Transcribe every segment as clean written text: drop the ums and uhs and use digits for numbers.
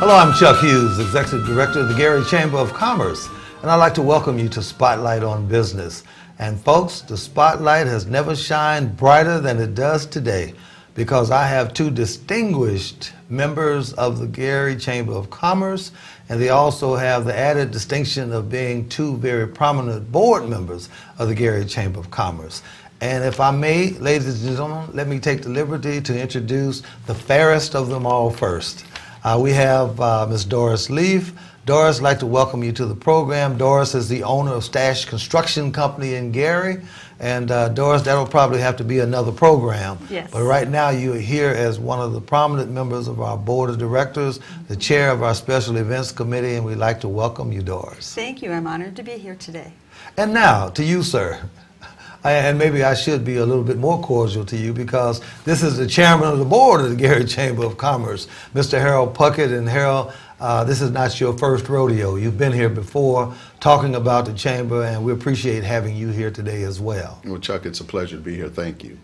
Hello, I'm Chuck Hughes, Executive Director of the Gary Chamber of Commerce, and I'd like to welcome you to Spotlight on Business. And folks, the spotlight has never shined brighter than it does today because I have two distinguished members of the Gary Chamber of Commerce, and they also have the added distinction of being two very prominent board members of the Gary Chamber of Commerce. And if I may, ladies and gentlemen, let me take the liberty to introduce the fairest of them all first. We have Ms. Doris Leaf. Doris, I'd like to welcome you to the program. Doris is the owner of Stash Construction Company in Gary. And Doris, that'll probably have to be another program. Yes. But right now you're here as one of the prominent members of our board of directors, the chair of our special events committee, and we'd like to welcome you, Doris. Thank you. I'm honored to be here today. And now to you, sir. And maybe I should be a little bit more cordial to you because this is the chairman of the board of the Gary Chamber of Commerce, Mr. Harold Puckett. And Harold, this is not your first rodeo. You've been here before talking about the chamber, and we appreciate having you here today as well. Well, Chuck, it's a pleasure to be here. Thank you.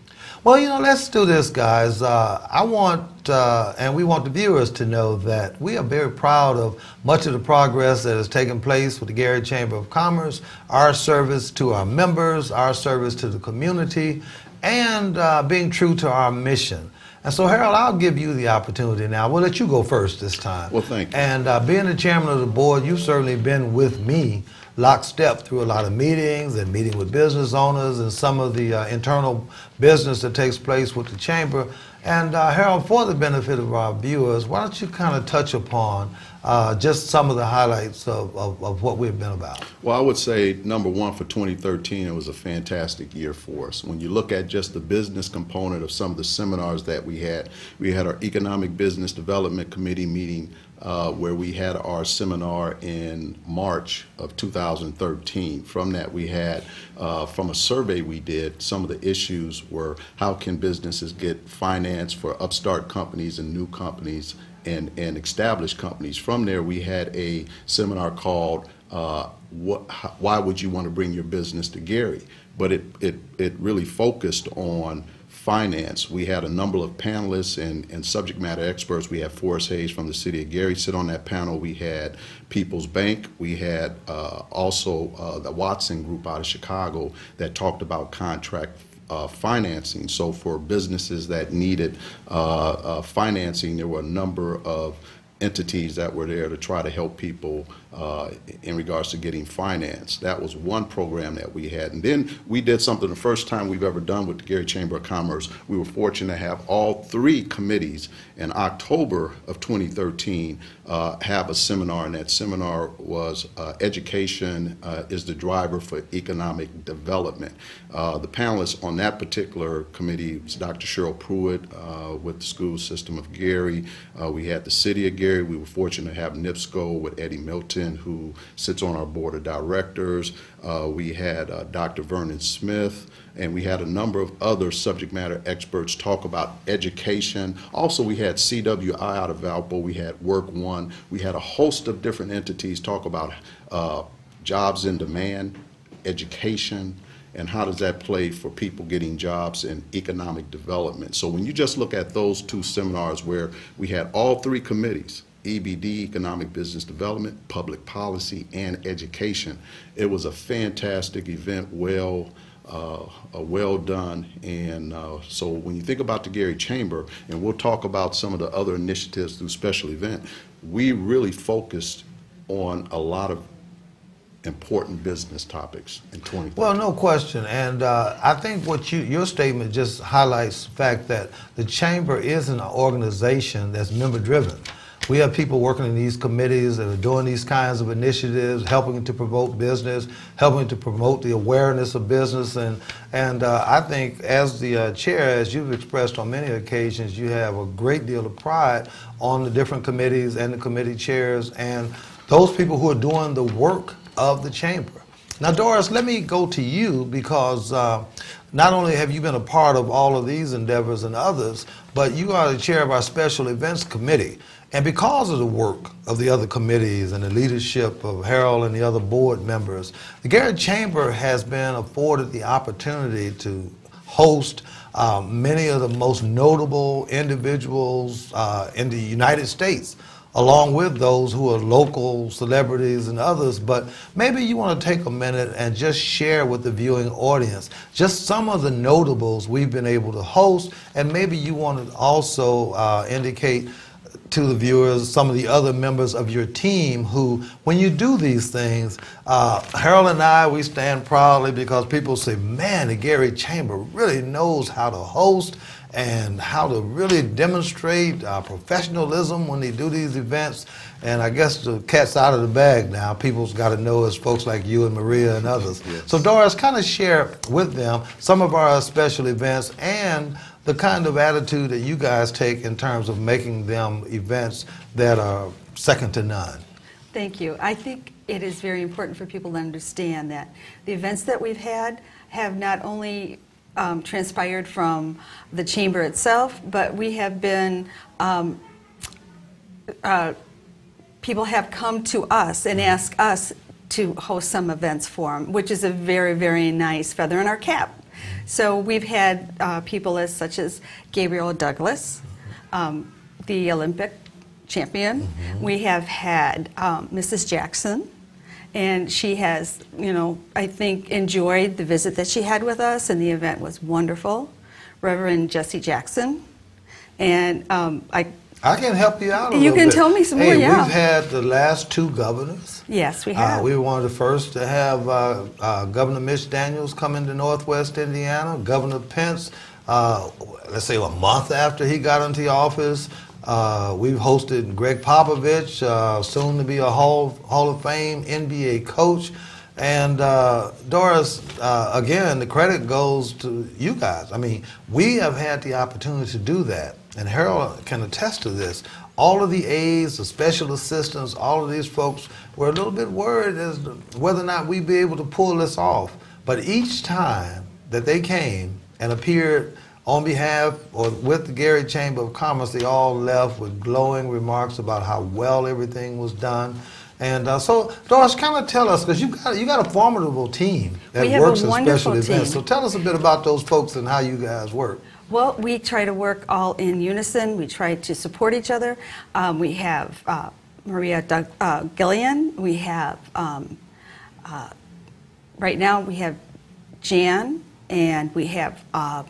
Well, you know, let's do this, guys. I want, and we want the viewers to know that we are very proud of much of the progress that has taken place with the Gary Chamber of Commerce, our service to our members, our service to the community, and being true to our mission. And so, Harold, I'll give you the opportunity now. We'll let you go first this time. Well, thank you. And being the chairman of the board, you've certainly been with me lockstep through a lot of meetings and meeting with business owners and some of the internal business that takes place with the chamber. And Harold, for the benefit of our viewers, why don't you kind of touch upon just some of the highlights of what we've been about? Well, I would say, number one, for 2013, it was a fantastic year for us. When you look at just the business component of some of the seminars that we had our Economic Business Development Committee meeting where we had our seminar in March of 2013. From that, we had, from a survey we did, some of the issues were how can businesses get finance for upstart companies and new companies and established companies. From there, we had a seminar called Why Would You Want to Bring Your Business to Gary? But it really focused on finance. We had a number of panelists and subject matter experts. We had Forrest Hayes from the city of Gary sit on that panel. We had People's Bank. We had also the Watson Group out of Chicago that talked about contract financing. So for businesses that needed financing, there were a number of entities that were there to try to help people in regards to getting finance. That was one program that we had. And then we did something the first time we've ever done with the Gary Chamber of Commerce. We were fortunate to have all three committees in October of 2013 have a seminar, and that seminar was Education is the Driver for Economic Development. The panelists on that particular committee was Dr. Cheryl Pruitt with the School System of Gary. We had the City of Gary. We were fortunate to have NIPSCO with Eddie Milton, who sits on our board of directors. We had Dr. Vernon Smith, and we had a number of other subject matter experts talk about education. Also, we had CWI out of Valpo. We had Work One. We had a host of different entities talk about jobs in demand, education, and how does that play for people getting jobs in economic development. So when you just look at those two seminars where we had all three committees, EBD, Economic Business Development, Public Policy, and Education, it was a fantastic event, well done. And so when you think about the Gary Chamber, and we'll talk about some of the other initiatives through special event, we really focused on a lot of important business topics in 2013. Well, no question. And I think what your statement just highlights the fact that the Chamber is an organization that's member-driven. We have people working in these committees that are doing these kinds of initiatives, helping to promote business, helping to promote the awareness of business. And I think as the chair, as you've expressed on many occasions, you have a great deal of pride on the different committees and the committee chairs and those people who are doing the work of the chamber. Now, Doris, let me go to you because not only have you been a part of all of these endeavors and others, but you are the chair of our special events committee. And because of the work of the other committees and the leadership of Harold and the other board members, the Gary Chamber has been afforded the opportunity to host many of the most notable individuals in the United States along with those who are local celebrities and others. But maybe you want to take a minute and just share with the viewing audience just some of the notables we've been able to host, and maybe you want to also indicate to the viewers some of the other members of your team who, when you do these things, Harold and I, we stand proudly because people say, man, the Gary Chamber really knows how to host and how to really demonstrate professionalism when they do these events. And I guess the cat's out of the bag now. People's got to know it's folks like you and Maria and others. Yes. So Doris, kind of share with them some of our special events and the kind of attitude that you guys take in terms of making them events that are second to none. Thank you. I think it is very important for people to understand that the events that we've had have not only transpired from the chamber itself, but we have been, people have come to us and asked us to host some events for them, which is a very, very nice feather in our cap. So we've had people such as Gabriel Douglas, the Olympic champion. We have had Mrs. Jackson, and she has, you know, I think enjoyed the visit that she had with us, and the event was wonderful. Reverend Jesse Jackson, and I can help you out a little you can bit. tell me some more, yeah. We've had the last two governors. Yes, we have. We were one of the first to have Governor Mitch Daniels come into Northwest Indiana. Governor Pence, let's say a month after he got into office. We've hosted Greg Popovich, soon to be a Hall of Fame NBA coach. And Doris, again, the credit goes to you guys. I mean, we have had the opportunity to do that. And Harold can attest to this. All of the aides, the special assistants, all of these folks were a little bit worried as to whether or not we'd be able to pull this off. But each time that they came and appeared on behalf or with the Gary Chamber of Commerce, they all left with glowing remarks about how well everything was done. And so, Doris, kind of tell us, because you got a formidable team that works in special events. So tell us a bit about those folks and how you guys work. Well, we try to work all in unison. We try to support each other. We have Maria Gillian. We have, right now we have Jan, and we have, I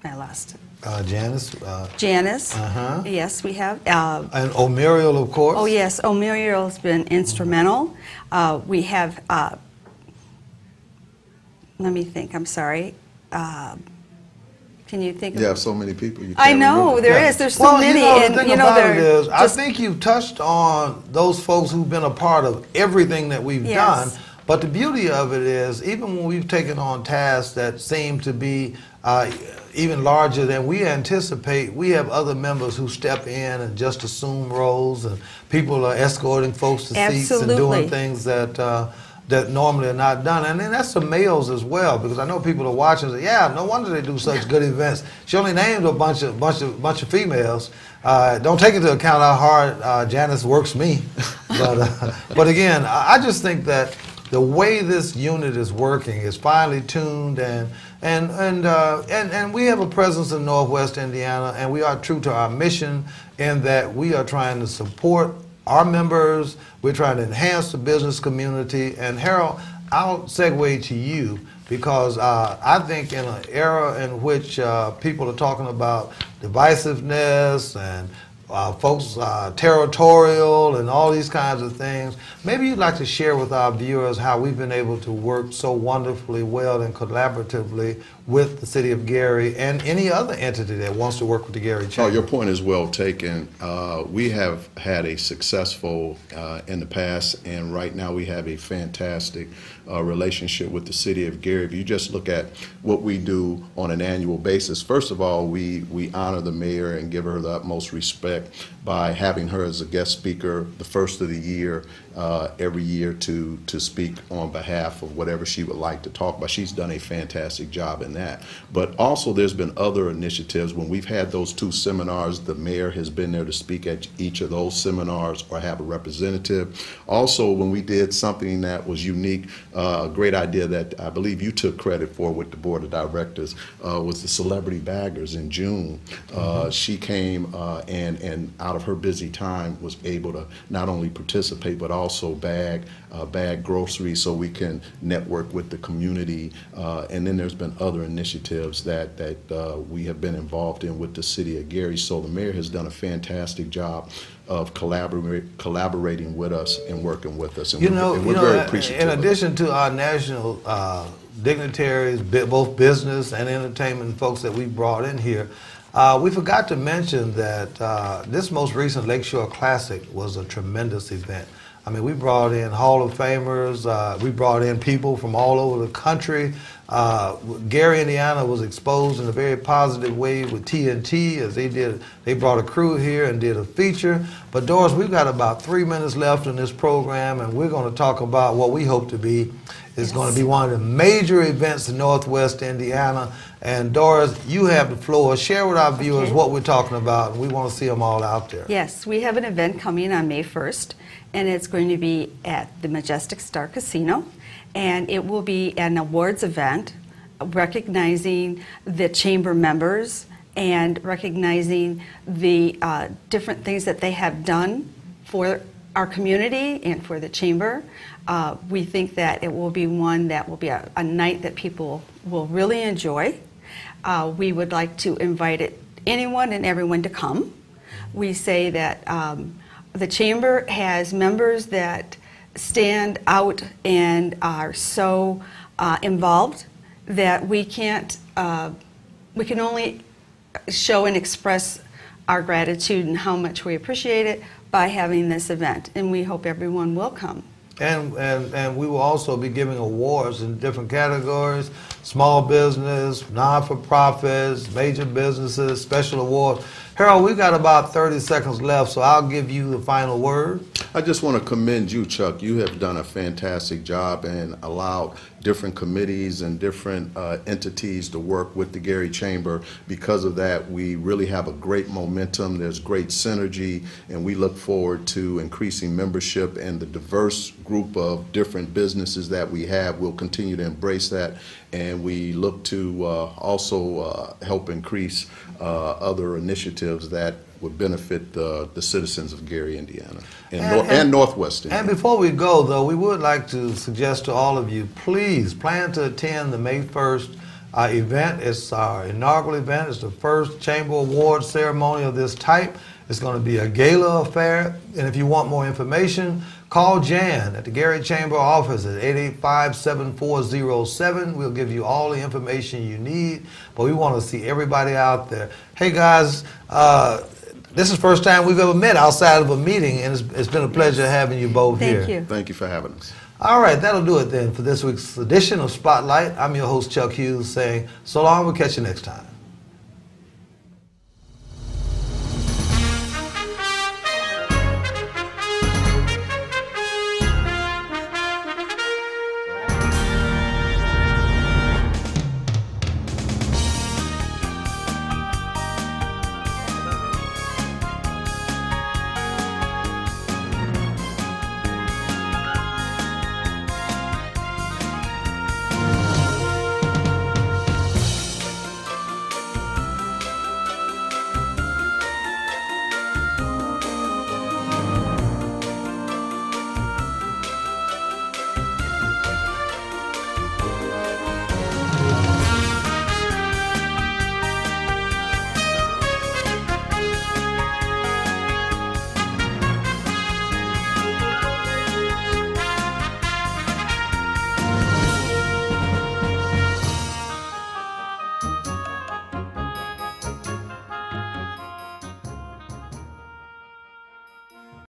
lost it. Janice. Janice. Yes, we have. And O'Muriel, of course. Oh, yes. O'Muriel's been instrumental. We have, let me think, I'm sorry. Can you think of? You have so many people. You can't I know, remember. there is. There's so many. The thing about it is, just, I think you've touched on those folks who've been a part of everything that we've done. But the beauty of it is, even when we've taken on tasks that seem to be even larger than we anticipate, we have other members who step in and just assume roles, and people are escorting folks to seats and doing things that that normally are not done. And then that's the males as well, because I know people are watching and say, yeah, no wonder they do such good events. She only named a bunch of females. Don't take into account how hard Janice works me. But again, I just think that the way this unit is working is finely tuned, and we have a presence in Northwest Indiana, and we are true to our mission in that we are trying to support our members. We're trying to enhance the business community. And Harold, I'll segue to you, because I think in an era in which people are talking about divisiveness and folks territorial and all these kinds of things, maybe you'd like to share with our viewers how we've been able to work so wonderfully well and collaboratively with the city of Gary and any other entity that wants to work with the Gary Chamber. Oh, your point is well taken. We have had a successful in the past, and right now we have a fantastic relationship with the city of Gary. If you just look at what we do on an annual basis, first of all, we honor the mayor and give her the utmost respect by having her as a guest speaker the first of the year, every year to speak on behalf of whatever she would like to talk about. She's done a fantastic job in that. But also there's been other initiatives. When we've had those two seminars, the mayor has been there to speak at each of those seminars or have a representative. Also, when we did something that was unique, a great idea that I believe you took credit for with the board of directors, was the celebrity baggers in June. She came and and out of her busy time was able to not only participate but also bag groceries so we can network with the community. And then there's been other initiatives that we have been involved in with the city of Gary. So the mayor has done a fantastic job of collaborating with us and working with us, and we're very appreciative. In addition to our national dignitaries, both business and entertainment folks that we brought in here, we forgot to mention that this most recent Lakeshore Classic was a tremendous event. I mean, we brought in Hall of Famers, we brought in people from all over the country. Gary, Indiana was exposed in a very positive way with TNT as they brought a crew here and did a feature. But Doris, we've got about 3 minutes left in this program, and we're going to talk about what we hope to be is going to be one of the major events in Northwest Indiana. And Doris, you have the floor. Share with our viewers what we're talking about, and we want to see them all out there. Yes, we have an event coming on May 1st, and it's going to be at the Majestic Star Casino, and it will be an awards event recognizing the chamber members and recognizing the different things that they have done for our community and for the chamber. We think that it will be one that will be a night that people will really enjoy. We would like to invite anyone and everyone to come. We say that the chamber has members that stand out and are so involved that we can only show and express our gratitude and how much we appreciate it by having this event, and we hope everyone will come. And we will also be giving awards in different categories: small business, non-for-profits, major businesses, special awards. Harold, we've got about 30 seconds left, so I'll give you the final word. I just want to commend you, Chuck. You have done a fantastic job and allowed different committees and different entities to work with the Gary Chamber. Because of that, we really have a great momentum. There's great synergy, and we look forward to increasing membership, and the diverse group of different businesses that we have will continue to embrace that, and we look to also help increase other initiatives that would benefit the citizens of Gary, Indiana, and Northwest Indiana. And before we go, though, we would like to suggest to all of you, please plan to attend the May 1st event. It's our inaugural event. It's the first Chamber Award ceremony of this type. It's going to be a gala affair, and if you want more information, call Jan at the Gary Chamber office at 885-7407. We'll give you all the information you need, but we want to see everybody out there. Hey guys, this is the first time we've ever met outside of a meeting, and it's been a pleasure having you both here. Thank you. Thank you for having us. All right, that'll do it then for this week's edition of Spotlight. I'm your host, Chuck Hughes, saying so long. We'll catch you next time.